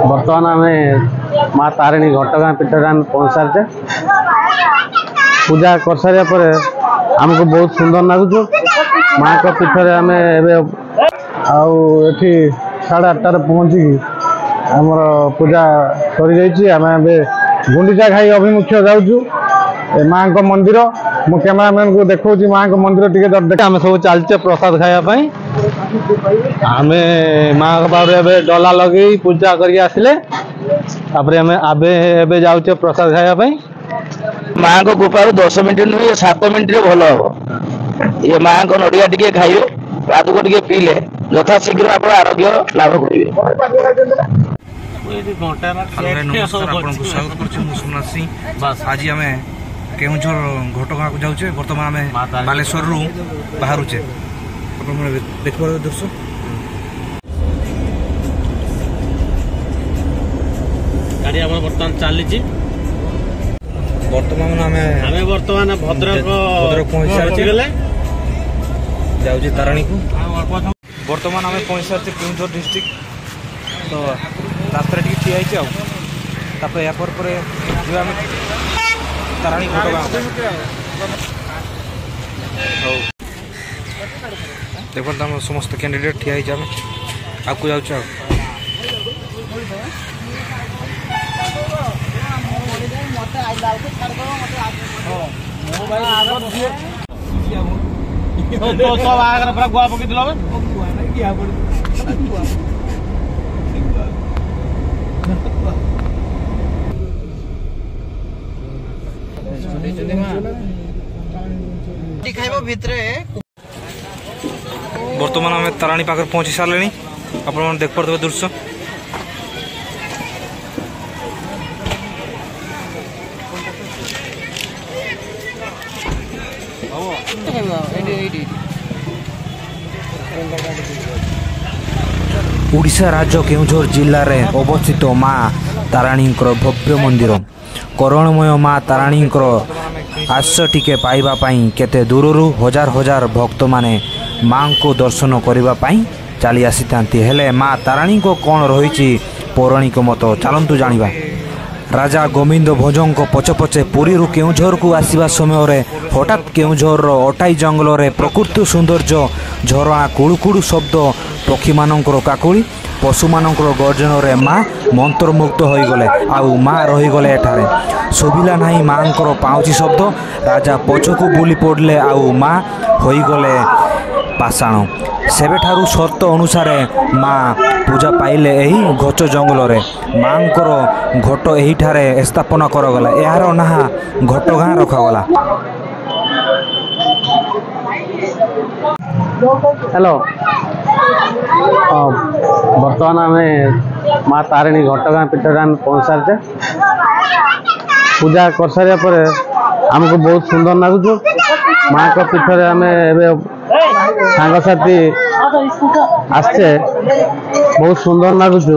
बर्तमान आम माँ तारिणी घटगाँ पीठ पहुँच सारे पूजा कर सारे आमको बहुत सुंदर लगुच माँ को पीठ आम एटी 8:30 पहुँचिकी आमर पूजा सरी आम गुंडीचा घाई अभिमुख्य जाऊँ माँ को मंदिर मु कैमरामैन को देखा माँ को मंदिर टे आम सब चलचे प्रसाद खायापाई आम माँ पाखे डला लगे पूजा करके जाऊे प्रसाद खायापाई माँ को कृपा 10 मिनट नुहे 7 मिनट भल हम ये माँ को नड़िया टे खाइबे पाद को टे पीले यथाशीघ्र आप आरोग्य लाभ करेंगे। आज आम केउझर घटगाँ को जाऊे बर्तमान आम बालेश्वर रु बाहरुचे देख दृश्य गाड़ी बर्तमान चली बर्तमान आम बर्तमान भद्रक पहुंच सारे जाऊे ताराणी को बर्तमान आम पहुंच सारे केउझर डिस्ट्रिक्ट तो रास्ता टी ठिया यापर ताराणी घटगाँ देखते आम समस्त कैंडिडेट ठिया आगे जाऊँ गुआ पकड़ बर्तमान आम ताराणी पाखे पहुंची सारे आप देख पारे दृश्य ओडिशा राज्य केउझर जिले में अवस्थित माँ ताराणी भव्य मंदिर करणमय माँ ताराणी आश्रय टिके पाइबा पाई केते दूररू हजार हजार भक्त माने माँ को दर्शन करने चली आसी हेले माँ ताराणी को कौन रही पौराणिक मत चलतु जानिबा। राजा गोविंद भोजों पचे पचे पुरी केउझर को आसवा समय हठात केउझर अटाई जंगल में प्रकृति सौंदर्य झरणा कुड़ुकुड़ु शब्द पक्षी मानकर काकुड़ी पशु मानकर गर्जन रे माँ मंत्रमुग्ध हो गले आउ माँ रहीगले एठारे शोभिला नहीं माँ पाउची शब्द राजा पछकू बुली पड़े आउ माँ होगले पाषाण सेबेठारू शर्त अनुसार माँ पूजा पाइले यही गच जंगल रे माँ घट यही स्थापना करगला यार ना घटगाँ रखागला। हेलो बर्तमान आम माँ तारिणी घटगाँ पीठ पहुँच सारे पूजा कर सारे आमको बहुत सुंदर लगुच माँ को पीठ आम सांगसाथी आसचे बहुत सुंदर लगुच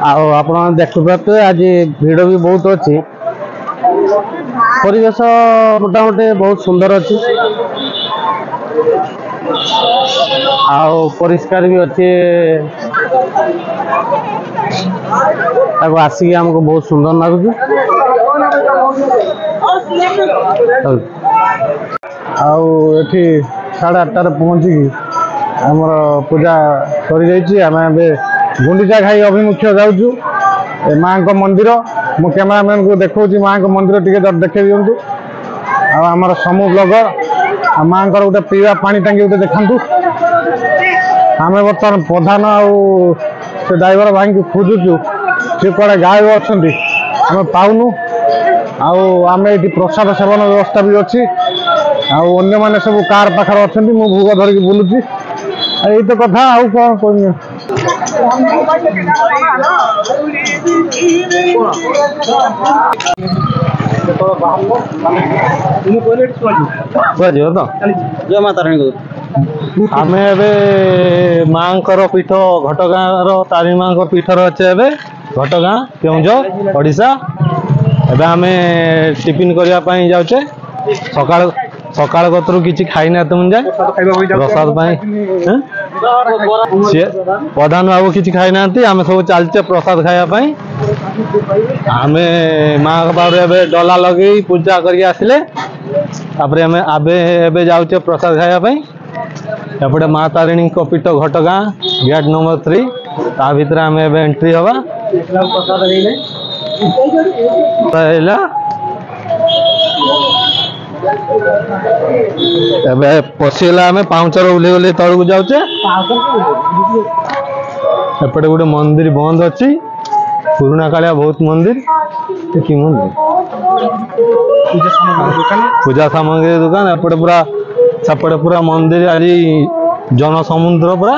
आप देखुपे आज भीड़ भी बहुत अच्छी परिवेश मोटामोटी बहुत सुंदर अच्छी आओ परिष्कार भी अच्छे आसिक आमको बहुत सुंदर लगुच आठी 8:30 पहुँचिकी आमर पूजा सरी आम गुंडीचा घाई अभिमुख्य जाऊँ माँ को मंदिर मु कैमरामैन को देखा माँ को मंदिर टे देखे दिंतु आमर समूह ब्लगर माँ गोटे पीवा पानी टांगी गोटे देखु आम बर्तमान प्रधान से ड्राइवर भाई को खोजुचु सी कड़े गायब अच्छा आम पाऊनु आम ये प्रसाद सेवन व्यवस्था भी अच्छी अन्य माने सब कार पाखर अच्छा मु भोग धरिकी बुलूची यही तो कथा आउ कौन कह तो जय माँ तारिणी आम ए माँ पीठ घटगाँ तारिणी माँ पीठर अच्छे घटगाँ केउझर ओडिशा एबे आम टिफिन करने जाऊे सकाल कतरू किसी खाई ना तुम जाए प्रसाद सी प्रधान बाबू किसी खाई ना आम सब चलचे प्रसाद खायापाई आम माँ बाबू ए डला लगे पूजा करके आसिले आमे जाऊे प्रसाद खायापाई एपटे माँ तारिणी पीठ घटगाँ गेट नंबर 3 ता भीतर आम एंट्री हवा पशिगला आम पाउचर ओह्ल ओह्ल तौक जाऊे एपटे गोटे मंदिर बंद अच्छी पुराणा कालिया बहुत मंदिर कि मंदिर पूजा सामग्री दुकान एपटे पूरा सेपटे पूरा मंदिर आज जन समुद्र पूरा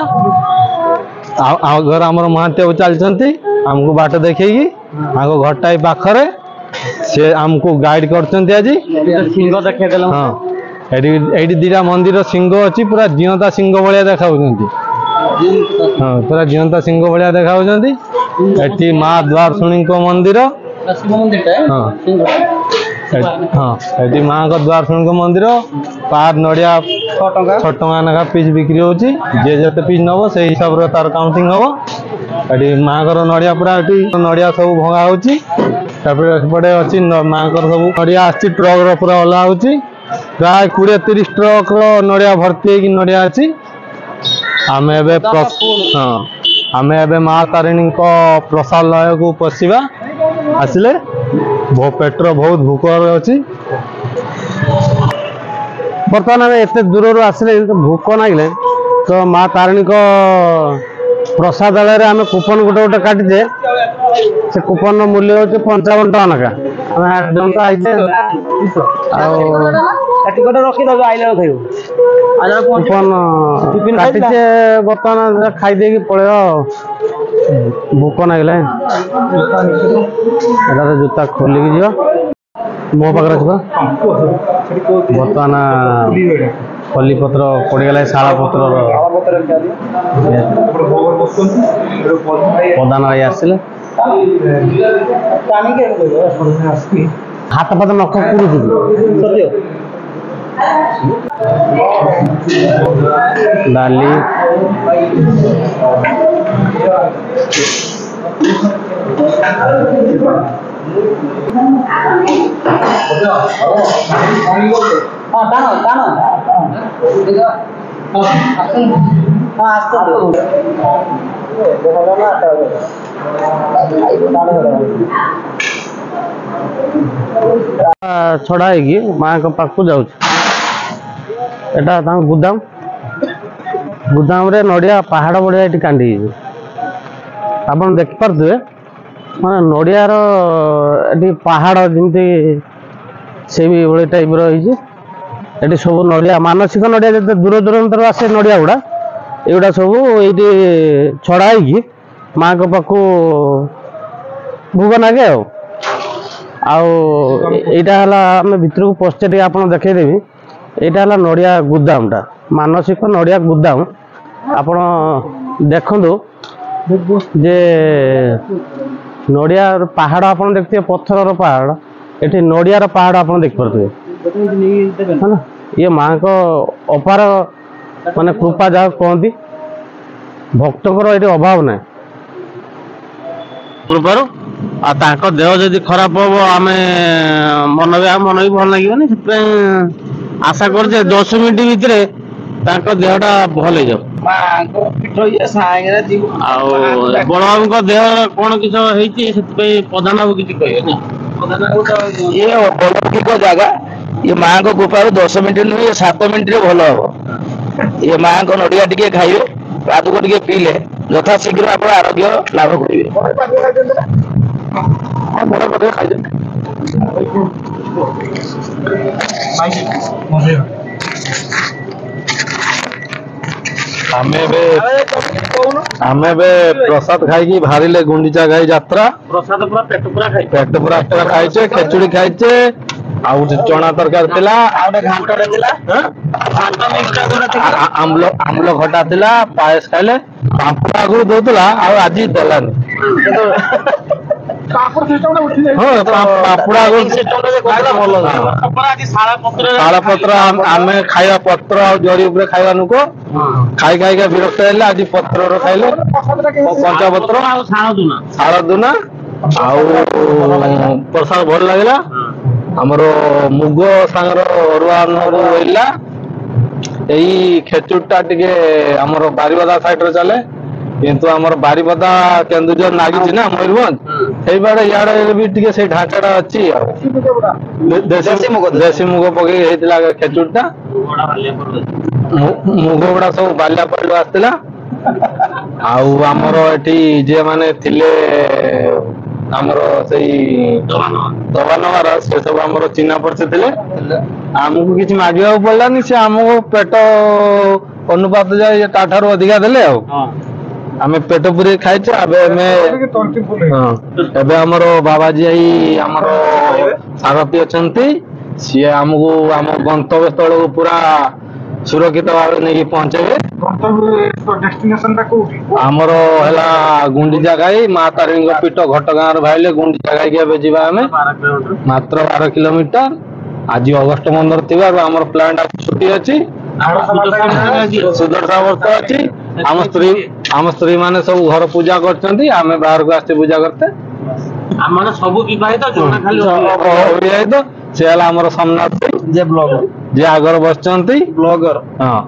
घर आम महांती बाबू चलती आमको बाट देखे घरटा पाखरे से आमको गाइड करते आज हाँ ये दीटा मंदिर सिंह अच्छी पूरा जीवंता सिंह भाया देखा हाँ पूरा जीवंता सिंह भाया देखा माँ द्वारशुणी मंदिर हाँ हाँ ये माँ का द्वारशुणी मंदिर पार नड़िया 6 टका नाखा पिस बिक्री होची जे जते पिस नब से हिसाब रे तार काउंटिंग हबो एटी माँ कर नड़िया पूरा एटी नड़िया सब भंगा होची तापर एपटे अच्छी माँ कर सब नड़िया आसी ट्रक रो पूरा ओला होची प्राय 20-30 ट्रक रो नड़िया भर्ती है नड़िया अच्छी आम हाँ आम ए माँ तारिणी को प्रसादालय को पशिवा आसिले पेट्र बहुत भूक अच्छी बर्तमान आम एत दूर आसिले भूक नागिले तो माँ तारिणी को प्रसादालय आम कूपन गोटे गोटे काटिचे से कूपन मूल्य हूँ 55 टका नाखा कूपन काटिचे बर्तमान खाई पड़े भूक नागिले जूता खोलिकी जीव मो पाखे बर्तमान खली पत्र पड़गला शाला पत्र प्रधान भाई आसले हाथ पात नख पुरुष डाली छड़ा है माँ को पाक जाऊँ एटा गुदाम गुदाम रे नड़िया पहाड़ बढ़िया ये कांडी आप देखिपे मैं नड़ियार ये पहाड़ जमी से भी भाई टाइप रही सब नड़िया मानसिक नड़िया जो दूर दूर आसे नड़िया गुड़ा युवा सब ये छड़ा है माँ को पाखु भोग नागे आईटा आम भर को पशे आप देखदेवी यहाँ है नड़िया गुदामटा मानसिक नड़िया गुदाम आप देखु जे नड़िया पहाड़ आप देखते पत्थर पहाड़ ये नड़ियार पहाड़ आप देखिपे है ना ये माँ को अपार माने कृपा जहाँ कहती भक्तकर ये अभाव ना कृपार आ देह जदि खराब हम आम मन भी भल लगे आशा कर 10 मिनिट भितर देहटा भल हो बड़ बाबू देह कौन किसी प्रधान बाबू किसी कहे ये अलौकिक जगह ये माँ को कृपा 10 मिनिट नुहे 7 मिनिट भल हम ये माँ को नड़िया टे खाइबे पाद को टे पीले यथा शीघ्र आप आरोग्य लाभ करेंगे बड़ पत्र खाई आमे प्रसाद खाई बाहर गुंडीचा घाई यात्रा प्रसाद पूरा पेट पूरा खाइचे खेचुड़ी खाइचे चना तरकारी थिला आम्ल खटा थिला पायस खाइले पांपड़ आगु दउतला आज देलानी ପାପୁଡା ଶାଳ ପତ୍ର ଆମେ ଖାଇବା ପତ୍ର ଆଉ ଜରି ଉପରେ ଖାଇବା ଲୋକ ଖାଇ ଖାଇକା ବିରକ୍ତ ହେଲେ ଆଜି ପତ୍ରର ଖାଇଲେ କଞ୍ଚା ପତ୍ର ଶାଳ ଦୁନା ଆଉ ପ୍ରସାଦ ଭଲ ଲାଗିଲା। ଆମର ମୁଗ ସାଙ୍ଗର ଅରୁଆ ଅନ୍ନ ରହିଲା। ଏଇ ଖେଚୁଡିଟା ଟିକେ ଆମର ବାରିପଦା ସାଇଡରେ ଚାଲେ, କିନ୍ତୁ ଆମର ବାରିପଦା କେନ୍ଦୁଝର ଲାଗିଛି ନା ମୟୂରଭଞ୍ଜ, ସେଇବାଡେ ଇଆଡେ ବି ଟିକେ ସେଇ ଢାଞ୍ଚାଟା ଅଛି ଆଉ। ଦେଶୀ ମୁଗ ପକେଇକି ହେଇଥିଲା ଖେଚୁଡିଟା। ମୁଗ ଗୁଡା ସବୁ ବାଲିଆପାଟରୁ ଆସିଥିଲା। ଆଉ ଆମର ଏଠି ଯିଏ ମାନେ ଥିଲେ ଆମର ସେଇ ଦବାନବାର ସେ ସବୁ ଆମର ଚିହ୍ନା ପରିଚୟ ଥିଲେ। ଆମକୁ କିଛି ମାଗିବାକୁ ପଡିଲାନି, ସେ ଆମକୁ ପେଟ ଅନୁପାତ ଯାଇ ତାଠାରୁ ଅଧିକା ଦେଲେ ଆଉ। ଆମେ ପେଟ ପୁରେଇ ଖାଇଛୁ। ଏବେ ଆମର ବାବାଜୀ ଭାଇ ଆମର ସାରଥୀ ଅଛନ୍ତି, ସିଏ ଆମକୁ ଆମ ଗନ୍ତବ୍ୟ ସ୍ଥଳକୁ ପୁରା ସୁରକ୍ଷିତ ଭାବେ ନେଇକି ପହଞ୍ଚେଇବେ। ଆମର ହେଲା ଗୁଣ୍ଡିଚା ଘାଇ ମା ତାରିଣୀଙ୍କ ପୀଠ ଘଟଗାଁରୁ ବାହାରିଲେ ଗୁଣ୍ଡିଚା ଘାଇକି ଏବେ ଯିବା ଆମେ ମାତ୍ର 12 କିଲୋମିଟର। ଆଜି ଅଗଷ୍ଟ 15 ଥିବାରୁ ଆମର ପ୍ଲାଣ୍ଟ ଛୁଟି ଅଛି, ସୁଦର୍ଶା ବର୍ଷ ଅଛି। ଆମ ସ୍ତ୍ରୀ ମାନେ ସବୁ ଘର ପୂଜା କରୁଛନ୍ତି, ଆମେ ବାହାରକୁ ଆସିଛୁ ପୂଜା କରତେ। ଆମର ସବୁ ବିବାହିତ ଅବିବାହିତ ସେ ହେଲା ଆମର ସୋମନାଥ ଯିଏ ଆଗରେ ବସିଛନ୍ତି ବ୍ଲଗର। ହଁ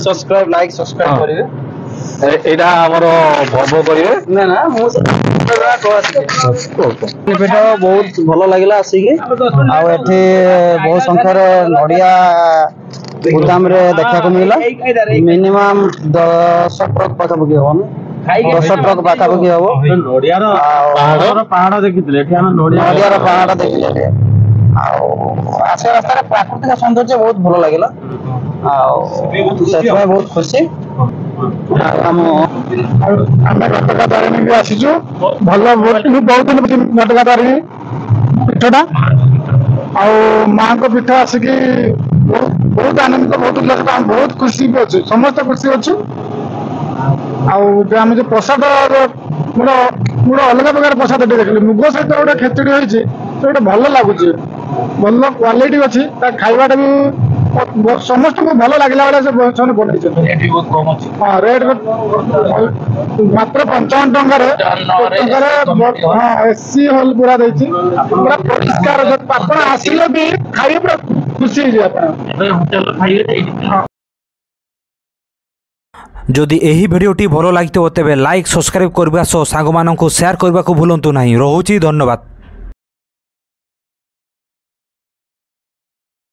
ସବସ୍କ୍ରାଇବ ଲାଇକ୍ ସବସ୍କ୍ରାଇବ କରିବେ। ଏଇଟା ଆମର ଭବ କରିବେ। ପୀଠ ବହୁତ ଭଲ ଲାଗିଲା ଆସିକି। ଆଉ ଏଠି ବହୁତ ସଂଖ୍ୟାରେ ନଡିଆ ଗୋଦାମରେ ଦେଖିବାକୁ ମିଳିଲା। ମିନିମମ୍ 10 ଟ୍ରକ୍ ପାଖାପାଖି ହବ, 10 ଟ୍ରକ୍ ପାଖାପାଖି ହବ। ନଡିଆର ପାହାଡ ଦେଖିଥିଲେ, ଏଠି ଆମେ ନଡିଆର ପାହାଡ ଦେଖିଲେ। ଆଉ ଆସିବା ରାସ୍ତାରେ ପ୍ରାକୃତିକ ସୌନ୍ଦର୍ଯ୍ୟ ବହୁତ ଭଲ ଲାଗିଲା, ଆଉ ସେଥିପାଇଁ ବହୁତ ଖୁସି। ଆମେ ଘଟଗାଁ ତାରିଣୀ ବି ଆସିଛୁ, ଭଲ ବହୁତ ଘଟଗାଁ ତାରିଣୀ ପୀଠଟା। ଆଉ ମାଙ୍କ ପୀଠ ଆସିକି ବହୁତ ଆନନ୍ଦିତ, ବହୁତ ଉଲ୍ଲାସିତ, ଆମେ ବହୁତ ଖୁସି ବି ଅଛୁ, ସମସ୍ତେ ଖୁସି ଅଛୁ। ଆଉ ଆମେ ଯୋଉ ପ୍ରସାଦ ଗୋଟେ ଅଲଗା ପ୍ରକାର ପ୍ରସାଦ ଟିକେ ଦେଖିଲି, ମୁଗ ସହିତ ଗୋଟେ ଖେଚୁଡି ହେଇଛି, ସେ ଗୋଟେ ଭଲ ଲାଗୁଛି, ଭଲ କ୍ୱାଲିଟି ଅଛି, ତା ଖାଇବାଟା ବି ସମସ୍ତଙ୍କୁ ଭଲ ଲାଗିଲା ଭଳିଆ ସେମାନେ ବନେଇଛନ୍ତି। ହଁ ରେଟ୍ ମାତ୍ର 55 ଟଙ୍କାରେ ଏସି ହଲ୍ ପୁରା ଦେଇଛି, ପୁରା ପରିଷ୍କାର। ଆପଣ ଆସିଲେ ବି ଖାଇବେ ପୁରା ଖୁସି ହେଇଯିବେ ଆପଣ। ଯଦି ଏହି ଭିଡ଼ିଓଟି ଭଲ ଲାଗିଥିବ ତେବେ ଲାଇକ୍ ସବସ୍କ୍ରାଇବ୍ କରିବା ସହ ସାଙ୍ଗମାନଙ୍କୁ ସେୟାର କରିବାକୁ ଭୁଲନ୍ତୁ ନାହିଁ। ରହୁଛି, ଧନ୍ୟବାଦ।